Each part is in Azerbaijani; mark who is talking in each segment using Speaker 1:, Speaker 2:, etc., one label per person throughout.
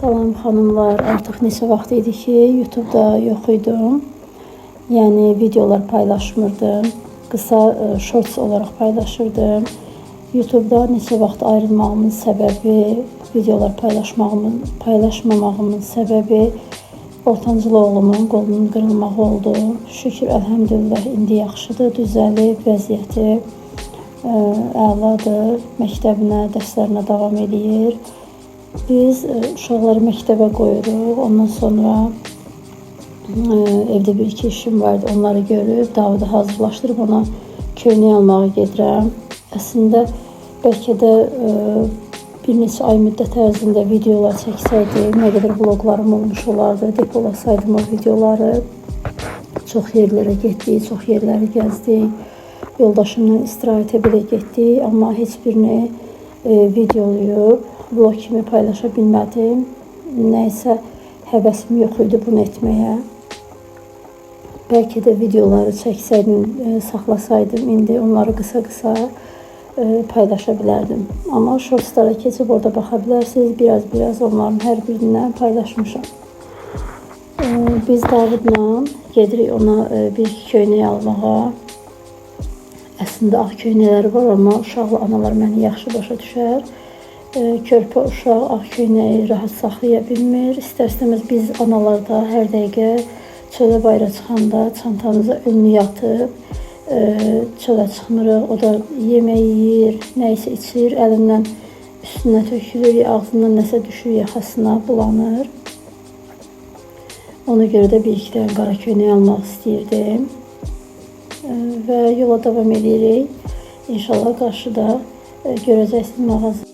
Speaker 1: Salam xanımlar, artıq neçə vaxt idi ki, YouTube-da yox idim. Yəni videolar paylaşmırdım. Qısa shorts olaraq paylaşırdım. YouTube-da neçə vaxt ayrılmağımın səbəbi, videolar paylaşmamağımın səbəbi ortancıl oğlumun qolunun qırılmağı oldu. Şükür, əlhəmdülillah, indi yaxşıdır, düzəlib, vəziyyəti əladır. Məktəbinə, dərslərinə davam edir. Biz uşaqları məktəbə qoyuruq. Ondan sonra evdə bir-iki işim vardı. Onları görüb, Davudu hazırlaşdırıb ona köynək almağa gedirəm. Əslində, bəlkə də bir neçə ay müddət ərzində videolar çəksəydim, nə qədər vloqlarım olmuş olardı, depolasaydım o videoları. Çox yerlərə getdik, çox yerləri gəzdik. Yoldaşımla istirahətə belə getdik, amma heç birini videolayıb, vlog kimi paylaşa bilmədim. Nəysə, həvəsim yox idi bunu etməyə. Bəlkə də videoları çəksəydim, saxlasaydım, indi onları qısa-qısa paylaşa bilərdim. Amma shortslara keçib orada baxa bilərsiniz. Biraz onların hər birindən paylaşmışam. Biz Davudla gedirik ona bir-iki köynək almağa. Əslində ağ köynəkləri var, amma uşaqlı analar məni yaxşı başa düşər. Körpə uşaq ağ köynəyi rahat saxlaya bilmir. İstər-istəməz biz analar da hər dəqiqə çölə bayıra çıxanda çantamıza önünü yatıb çölə çıxmırıq. O da yemək yeyir, nəysə içir, əlindən üstünə tökülür, ağzından nəsə düşür, yaxasına bulanır. Ona görə də bir-iki dənə qara köynək almaq istəyirdim. Və yola davam edirik. İnşallah qarşıda görəcəksiniz mağazı.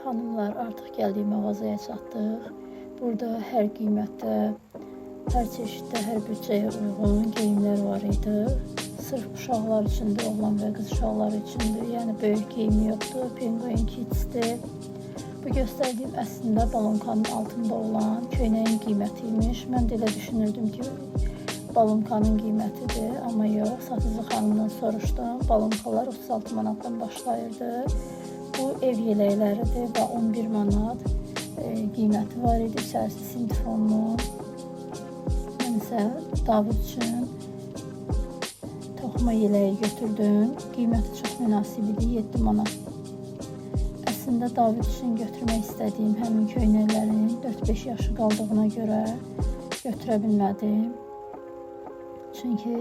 Speaker 1: Xanımlar, artıq gəldik mağazaya çatdıq. Burada hər qiymətdə, hər çeşiddə, hər büdcəyə uyğun geyimlər var idi. Sırf uşaqlar üçündür, oğlan və qız uşaqları üçündür. Yəni böyük geyim yoxdur, Penguin Kids'dir. Bu göstərdiyim əslində balonkanın altında olan köynəyin qiyməti-imiş. Mən də elə düşünürdüm ki, balonkanın qiymətidir, amma yox. Satıcı xanımdan soruşdum. Balonkalar 36 manatdan başlayırdı. Bu ev yeləkləridir və 11 manat qiyməti var idi. İçərisi sintefonlu. Mən isə Davud üçün toxuma yeleği götürdüm. Qiyməti çox münasib idi, 7 manat. Əslində Davud üçün götürmək istədiyim həmin köynəklərin 4-5 yaşı qaldığına görə götürə bilmədim. Çünki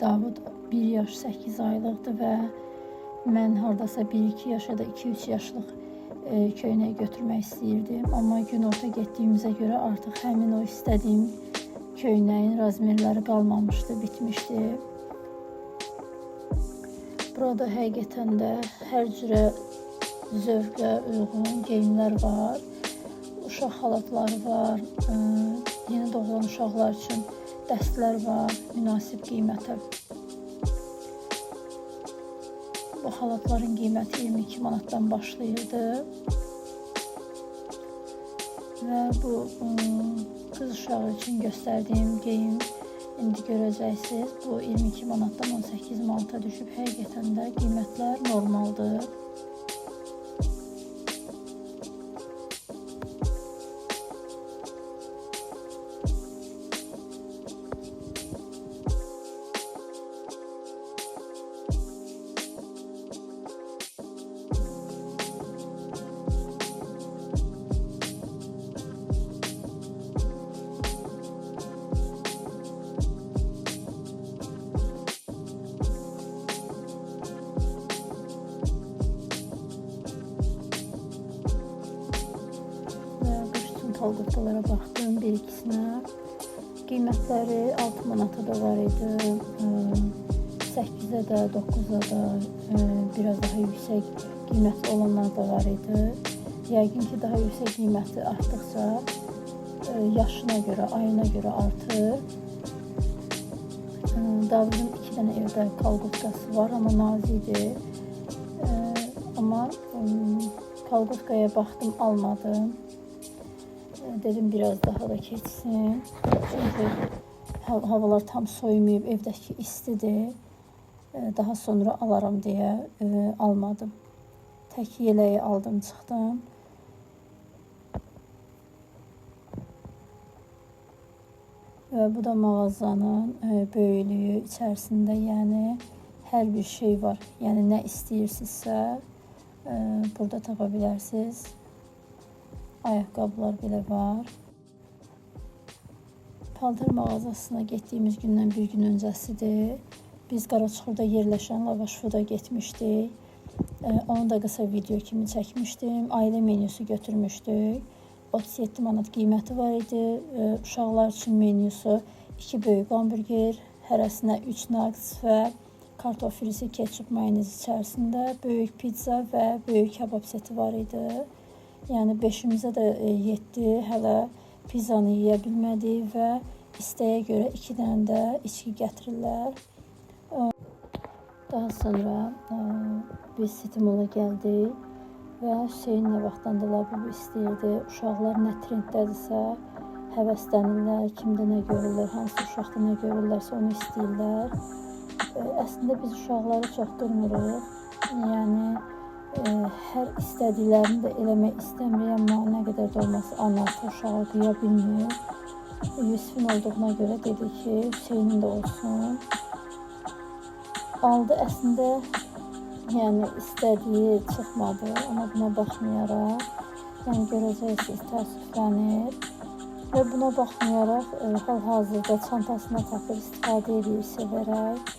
Speaker 1: Davud 1 yaş 8 aylıqdır və mən hardasa 1-2 yaş ya da 2-3 yaşlıq köynək götürmək istəyirdim. Amma günorta getdiyimizə görə artıq həmin o istədiyim köynəyin razmerləri qalmamışdı, bitmişdi. Burada həqiqətən də hər cürə zövqə uyğun geyimlər var. Uşaq xalatları var, yeni doğulan uşaqlar üçün dəstlər var, münasib qiymətə. Bu xalatların qiyməti 22 manatdan başlayırdı. Və bu qız uşağı üçün göstərdiyim geyim indi görəcəksiniz. Bu 22 manatdan 18 manata düşüb. Həqiqətən də qiymətlər normaldır. kolqotkalara baxdım, bir ikisinə. Qiymətləri 6 manata da var idi, 8-ə də, 9-a da, biraz daha yüksək qiymətli olanlar da var idi. Yəqin ki, daha yüksək qiyməti artdıqca yaşına görə, ayına görə artır. Davudun 2 dənə evdə kolqotkası var, amma nazikdir. Amma kolqotkaya baxdım, almadım. Dedim biraz daha da keçsin. Çünki havalar tam soymayıb, evdəki istidir. Daha sonra alaram deyə almadım. Tək yeleği aldım, çıxdım. Və bu da mağazanın böyüklüyü içərisində, yəni hər bir şey var. Yəni nə istəyirsinizsə burada tapa bilərsiniz. Ayaqqabılar belə var. Paltar mağazasına getdiyimiz gündən bir gün öncəsidir. Biz Qaraçuxurda yerləşən Lavaş Food'a getmişdik. Onu da qısa video kimi çəkmişdim. Ailə menüsü götürmüşdük. 37 manat qiyməti var idi. Uşaqlar üçün menüsü 2 böyük hamburger, hərəsinə 3 nuggets və kartofilisi, ketçup, mayonez içərisində, böyük pizza və böyük kebab seti var idi. Yəni 5-imizə də yetdi. Hələ pizzanı yeyə bilmədik və istəyə görə 2 dənə də içki gətirirlər. Daha sonra biz City Mall-a gəldik və Hüseyin nə vaxtdan da lavabo istəyirdi. Uşaqlar nə trenddədirsə həvəslənirlər, kimdə nə görürlər, hansı uşaqda nə görürlərsə onu istəyirlər. Əslində biz uşaqları çox qırmırıq. Yəni hər istədiklərini də eləmək istəmirik, amma nə qədər də olmasa anası uşağa qıya bilmir. Yusufun olduğuna görə dedi ki, Hüseynin də olsun. Aldı əslində, yəni istədiyi çıxmadı, amma buna baxmayaraq, yəni görəcəksiniz, təəssüflənir. Və buna baxmayaraq hal-hazırda çantasına taxır, istifadə edir, sevərək.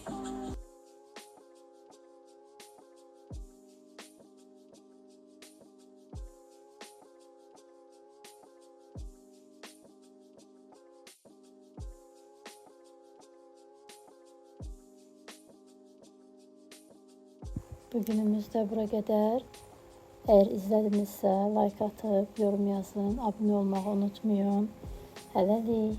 Speaker 1: Bugünümüz də bura qədər. Əgər izlədinizsə like atıb, yorum yazın, abunə olmağı unutmayın. Hələlik.